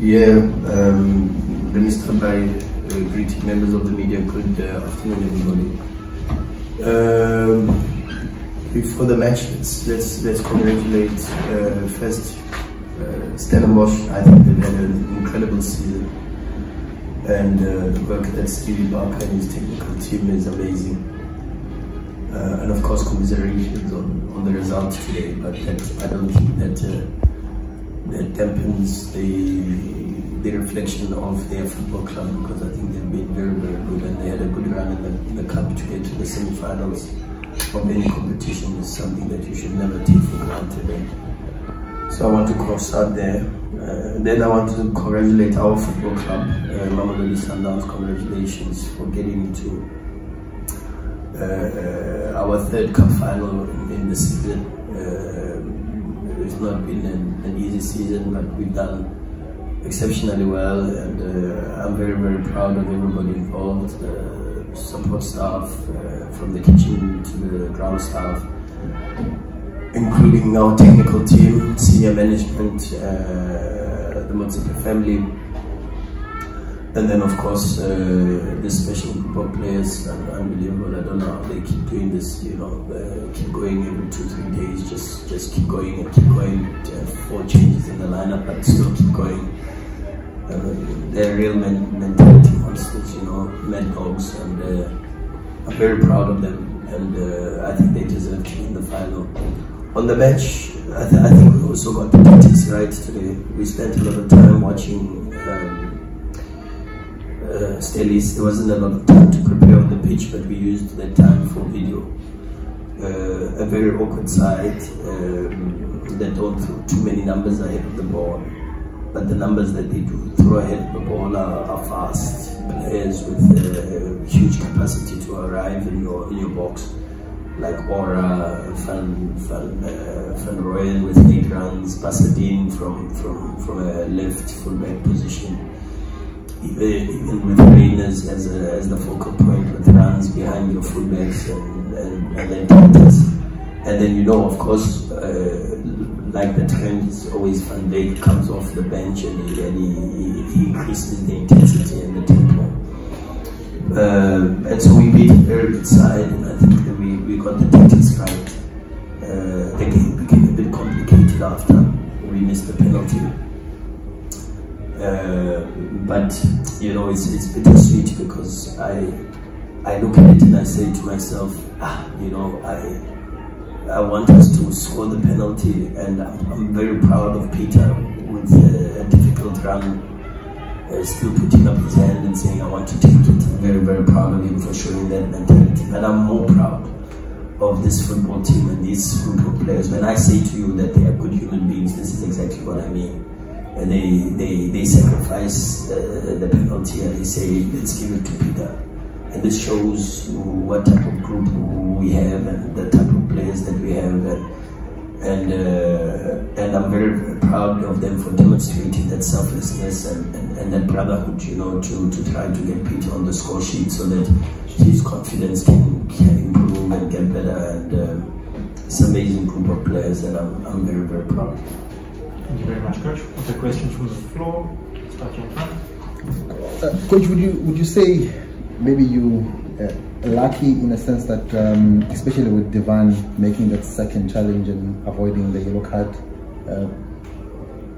Yeah, let me start by greeting members of the media. Good afternoon, everybody. Before the match, let's congratulate first Stellenbosch. I think they've had an incredible season, and the work that Stevie Barker and his technical team is amazing. And of course, commiserations on the result today, but I don't think that dampens the reflection of their football club, because I think they've been very, very good, and they had a good run in the cup to get to the semi-finals of any competition is something that you should never take for granted. And so I want to cross out there. Then I want to congratulate our football club, Mamelodi Sundowns. Congratulations for getting into our third cup final in the season. It's not been an easy season, but we've done exceptionally well, and I'm very, very proud of everybody involved, support staff, from the kitchen to the ground staff, including our technical team, senior management, the Motsepe family, and then of course this special group of players. Unbelievable. I don't know how they keep doing this, you know, keep going every 2-3 days, just keep going and keep going. 4 changes in the lineup, but still keep going. They're real mentality monsters, you know, mad dogs, and I'm very proud of them, and I think they deserve to be in the final. On the match, I think we also got the tactics right today. We spent a lot of time watching Stellis. There wasn't a lot of time to prepare on the pitch, but we used that time for video. A very awkward side that don't throw too many numbers ahead of the ball, but the numbers that they do throw ahead of the ball are fast. Players with huge capacity to arrive in your box, like Ora, Van Rooyen with 8 runs, Pasadine from a left fullback position, even with Rainers as the focal point with runs behind your fullbacks and then tactics. And then, you know, of course, like the trend is always Van Dijk comes off the bench and he increases the intensity and the tempo. And so we beat a very good side, and I think that we got the tactics right. The game became a bit complicated after we missed the penalty. But you know, it's bittersweet, because I look at it and I say to myself, you know, I want us to score the penalty, and I'm very proud of Peter with a difficult run, still putting up his hand and saying, I want to take it. I'm very, very proud of him for showing that mentality. But I'm more proud of this football team and these group of players. When I say to you that they are good human beings, this is exactly what I mean. And they sacrifice the penalty, and they say, let's give it to Peter. And this shows what type of group we have and the type of players that we have, and I'm very, very proud of them for demonstrating that selflessness and that brotherhood, you know, to try to get Peter on the score sheet so that his confidence can improve and get better. And it's an amazing group of players, and I'm very, very proud. Thank you very much, Coach. Other questions from the floor? Starting in front. Coach, would you say maybe you lucky in a sense that, especially with Devan making that second challenge and avoiding the yellow card,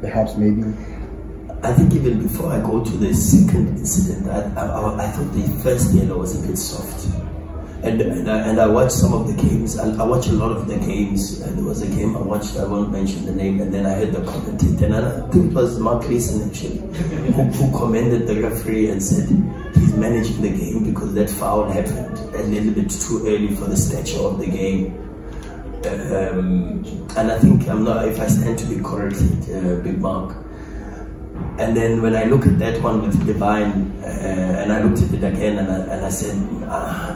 perhaps maybe? I think even before I go to the second incident, I thought the first yellow was a bit soft. And I watched some of the games. I watch a lot of the games. And there was a game I watched, I won't mention the name, and then I heard the commentator, and I think it was Mark Leeson actually, who commended the referee and said he's managing the game because that foul happened a little bit too early for the stature of the game. And I think, if I stand to be corrected, Big Mark. And then when I look at that one with Divine, and I looked at it again, and I said,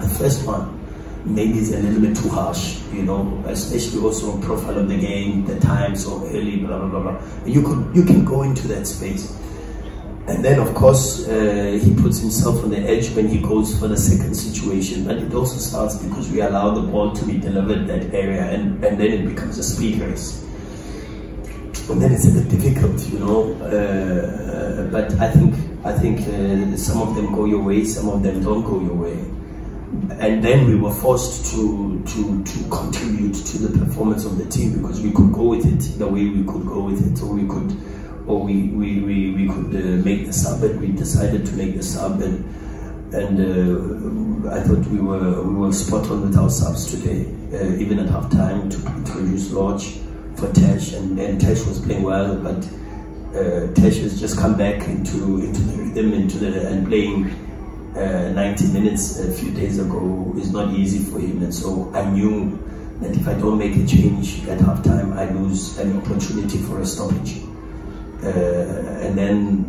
the first one maybe is a little bit too harsh, you know, especially also profile of the game, the time so early, blah blah blah blah. You can go into that space, and then of course he puts himself on the edge when he goes for the second situation. But it also starts because we allow the ball to be delivered that area, and then it becomes a speed race. And then it's a bit difficult, you know, but I think some of them go your way, some of them don't go your way. And then we were forced to contribute to the performance of the team, because we could go with it the way we could go with it, or we could make the sub, and we decided to make the sub, and I thought we were spot on with our subs today, even at half time, to introduce Lodge for Tesh, and Tesh was playing well, but Tesh has just come back into the rhythm, and playing 90 minutes a few days ago is not easy for him, and so I knew that if I don't make a change at halftime, I lose an opportunity for a stoppage. And then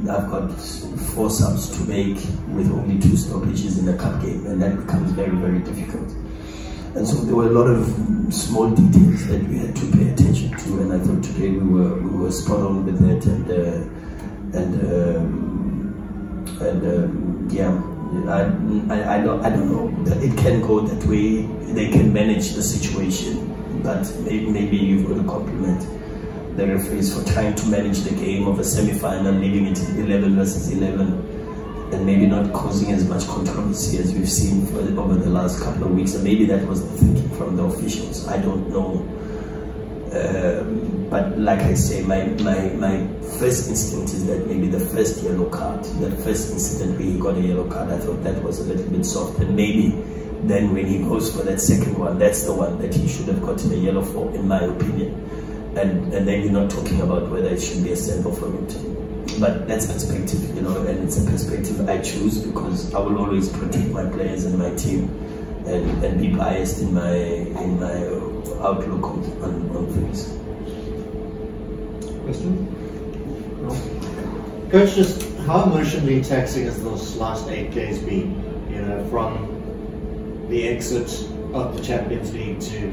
I've got 4 subs to make with only 2 stoppages in a cup game, and that becomes very, very difficult. And so there were a lot of small details that we had to pay attention to, and I thought today we were spot on with that, yeah, I don't know. It can go that way. They can manage the situation, but maybe you've got to compliment the referees for trying to manage the game of a semi-final, leaving it 11 versus 11, and maybe not causing as much controversy as we've seen over the last couple of weeks. And maybe that was the thinking from the officials. I don't know. But like I say, my first instinct is that maybe the first yellow card, the first incident where he got a yellow card, I thought that was a little bit soft, and maybe then when he goes for that second one, that's the one that he should have gotten a yellow for, in my opinion. And then you're not talking about whether it should be a send-off from him. But that's perspective, you know, and it's a perspective I choose because I will always protect my players and my team, and be biased in my outlook on things. Question? No. Coach, just how emotionally taxing has those last 8 days been? You know, from the exit of the Champions League to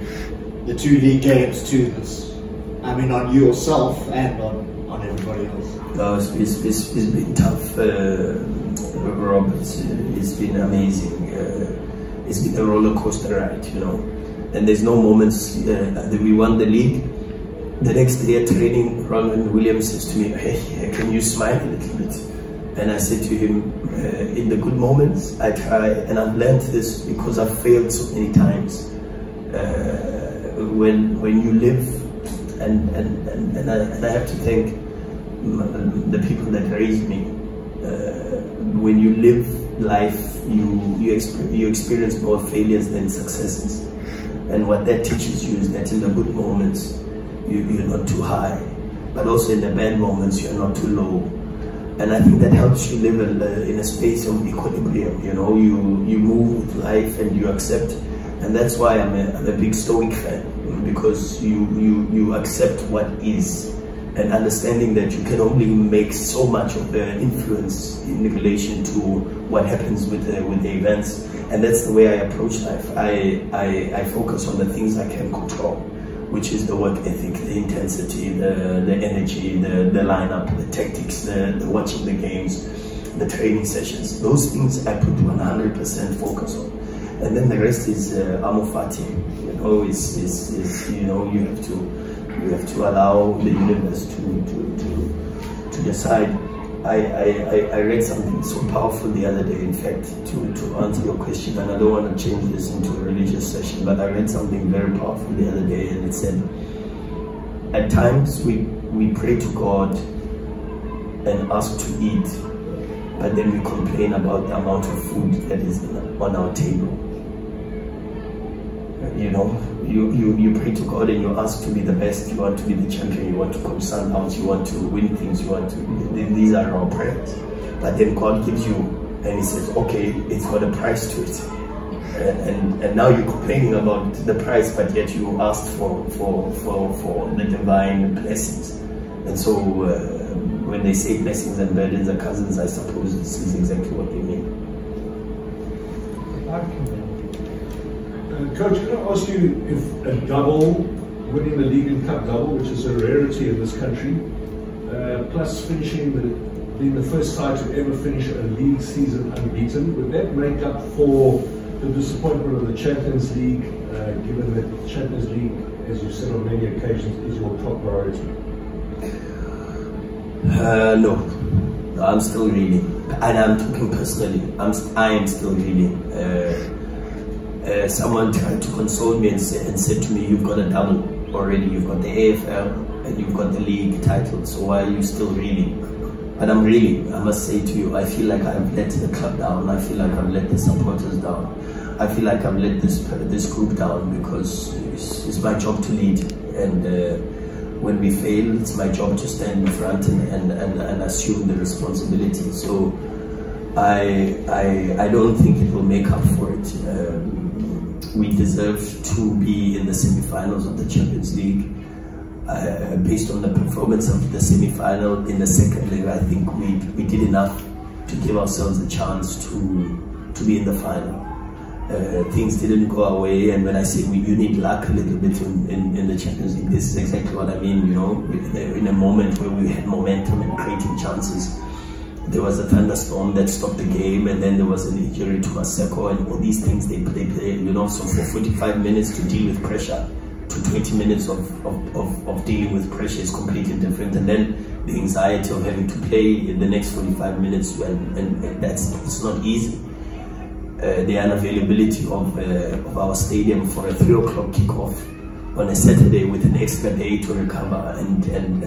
the 2 league games to this. I mean, on yourself and on everybody else. No, it's been tough, Rob. It's been amazing. It's been a roller coaster ride, you know. And there's no moments that we won the league. The next day at training, Ronald Williams says to me, "Hey, can you smile a little bit?" And I said to him, "In the good moments, I try, and I've learned this because I've failed so many times. When you live." And I have to thank the people that raised me. When you live life, you experience more failures than successes. And what that teaches you is that in the good moments, you're not too high, but also in the bad moments, you're not too low. And I think that helps you live in a space of equilibrium. You know, you move with life and you accept. And that's why I'm a big Stoic fan, because you accept what is, and understanding that you can only make so much of the influence in relation to what happens with the events. And that's the way I approach life. I focus on the things I can control, which is the work ethic, the intensity, the energy, the lineup, the tactics, the watching the games, the training sessions. Those things I put 100% focus on. And then the rest is amufati. You know, you know, you have to allow the universe to decide. I read something so powerful the other day. In fact, to answer your question, and I don't want to change this into a religious session, but I read something very powerful the other day, and it said, at times we pray to God and ask to eat, but then we complain about the amount of food that is on our table. You know, you pray to God and you ask to be the best, you want to be the champion, you want to come sun out, you want to win things, these are our prayers. But then God gives you, and He says, okay, it's got a price to it. And now you're complaining about the price, but yet you asked for the divine blessings. And so when they say blessings and burdens are cousins, I suppose this is exactly what they mean. Coach, can I ask you if a double, winning the league and cup double, which is a rarity in this country, plus being the first side to ever finish a league season unbeaten, would that make up for the disappointment of the Champions League, given that the Champions League, as you said on many occasions, is your top priority? No. I'm still reeling, and I'm talking personally. I am still reeling. Someone tried to console me and said to me, "You've got a double already. You've got the AFL and you've got the league title. So why are you still reeling?" But I'm reeling. I must say to you, I feel like I've let the club down. I feel like I've let the supporters down. I feel like I've let this group down, because it's my job to lead, and when we fail, it's my job to stand in front and assume the responsibility. So I don't think it will make up for it. We deserve to be in the semi-finals of the Champions League. Based on the performance of the semi-final in the second leg, I think we did enough to give ourselves a chance to be in the final. Things didn't go our way, and when I say you need luck a little bit in the Champions League, this is exactly what I mean. You know, in a moment where we had momentum and creating chances, there was a thunderstorm that stopped the game, and then there was an injury to Maseko, and all these things they you know. So for 45 minutes to deal with pressure, to 20 minutes of dealing with pressure is completely different, and then the anxiety of having to play in the next 45 minutes, and it's not easy. The unavailability of our stadium for a 3 o'clock kickoff on a Saturday with an extra day to recover, and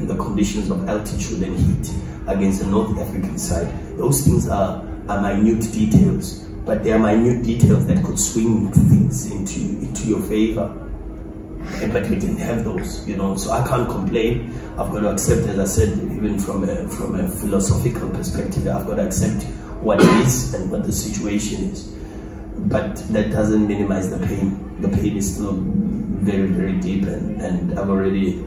the conditions of altitude and heat against the North African side. Those things are minute details, but they are minute details that could swing things into your favor. But we didn't have those, you know, so I can't complain. I've got to accept, as I said, even from a philosophical perspective, I've got to accept what it is and what the situation is. But that doesn't minimize the pain. The pain is still very, very deep, and I've already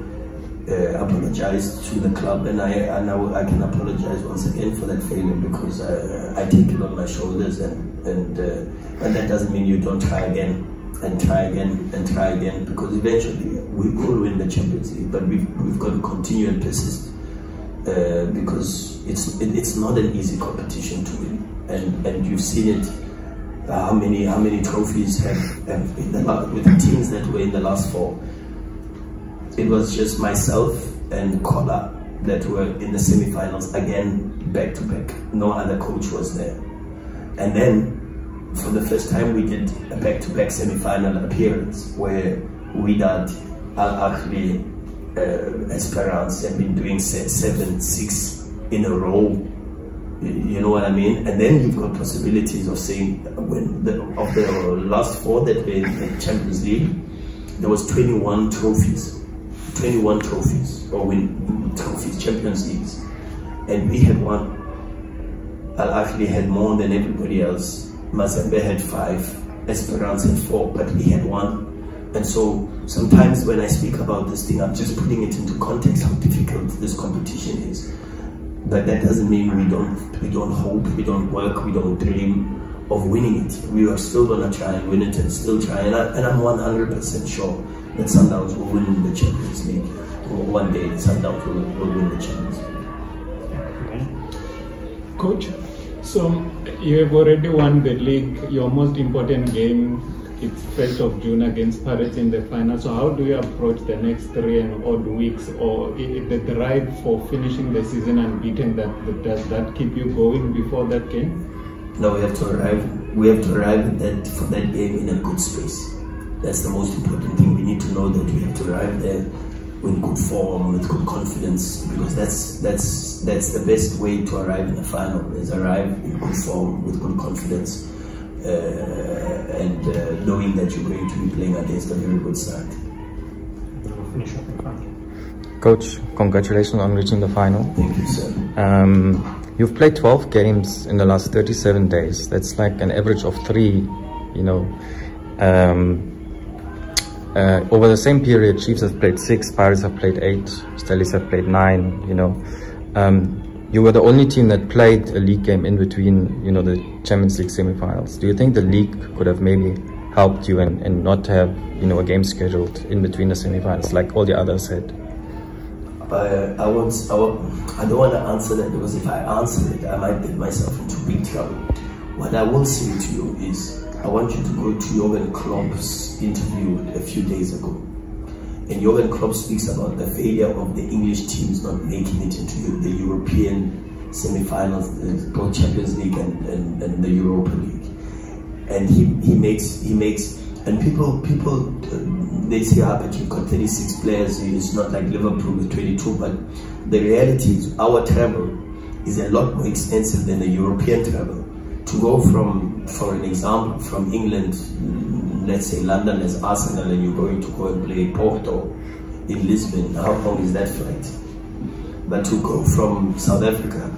apologized to the club, and I know I can apologize once again for that failure, because I take it on my shoulders, and that doesn't mean you don't try again and try again and try again, because eventually we will win the Champions League, but we've got to continue and persist, because it's not an easy competition to win, and you've seen it. How many trophies have with the teams that were in the last 4? It was just myself and Kola that were in the semi-finals again, back to back. No other coach was there. And then, for the first time, we did a back-to-back semi-final appearance where Wydad, actually Esperance have been doing 7-6 in a row. You know what I mean? And then you've got possibilities of saying, of the last 4 that were in the Champions League, there was 21 trophies, or win trophies, Champions Leagues, and we had 1. Al Ahly had more than everybody else. Mazembe had 5, Esperance had 4, but we had 1. And so sometimes when I speak about this thing, I'm just putting it into context how difficult this competition is. But that doesn't mean we don't hope, we don't work, we don't dream of winning it. We are still gonna try and win it, and still try. And I'm 100% sure that Sundowns will win the Champions League. Or one day Sundowns will win the Champions League. Coach, so you have already won the league. Your most important game, it's 1st of June against Pirates in the final. So how do you approach the next 3 and odd weeks, or the drive for finishing the season unbeaten? Does that keep you going before that game? No, we have to arrive. We have to arrive for that game in a good space. That's the most important thing. We need to know that we have to arrive there in good form, with good confidence, because that's the best way to arrive in the final. Is arrive in good form with good confidence. And knowing that you're going to be playing against a very good side. Coach, congratulations on reaching the final. Thank you, sir. You've played 12 games in the last 37 days. That's like an average of 3, you know. Over the same period, Chiefs have played 6, Pirates have played 8, Stellies have played 9, you know. You were the only team that played a league game in between, you know, the Champions League semi-finals. Do you think the league could have maybe helped you and not have, you know, a game scheduled in between the semi-finals like all the others had? I don't want to answer that, because if I answer it, I might get myself into big trouble. What I will say to you is, I want you to go to Jürgen Klopp's interview a few days ago. And Jürgen Klopp speaks about the failure of the English teams not making it into the European semi-finals, both Champions League and the Europa League. And he makes, and people they say, but you've got 36 players, it's not like Liverpool with 22, but the reality is our travel is a lot more extensive than the European travel. To go from, for an example, from England, let's say London as Arsenal, and you're going to go and play Porto in Lisbon, how long is that flight? But to go from South Africa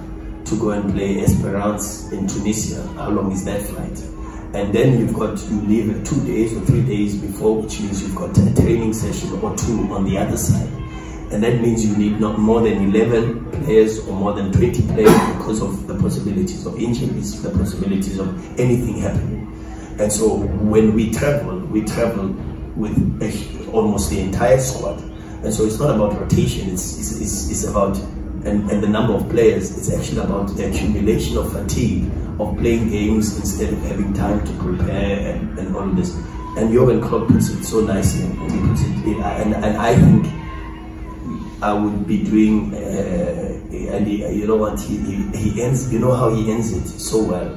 to go and play Esperance in Tunisia, how long is that flight? And then you leave 2 days or 3 days before, which means you've got a training session or 2 on the other side. And that means you need not more than 11 players or more than 20 players because of the possibilities of injuries, the possibilities of anything happening. And so when we travel with almost the entire squad. And so it's not about rotation, it's about, and the number of players, it's actually about the accumulation of fatigue of playing games instead of having time to prepare and all of this. And Jurgen Klopp puts it so nicely. He puts it, and I think I would be doing, and you know what, he ends, you know how he ends it so well.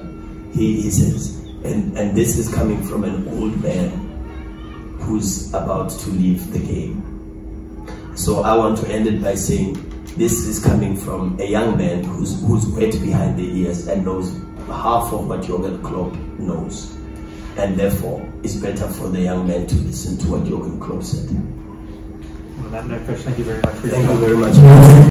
He says, and this is coming from an old man who's about to leave the game. So I want to end it by saying, this is coming from a young man who's wet behind the ears and knows half of what Jurgen Klopp knows. And therefore, it's better for the young man to listen to what Jurgen Klopp said. On that note, Coach, thank you very much for your time. Thank you very much.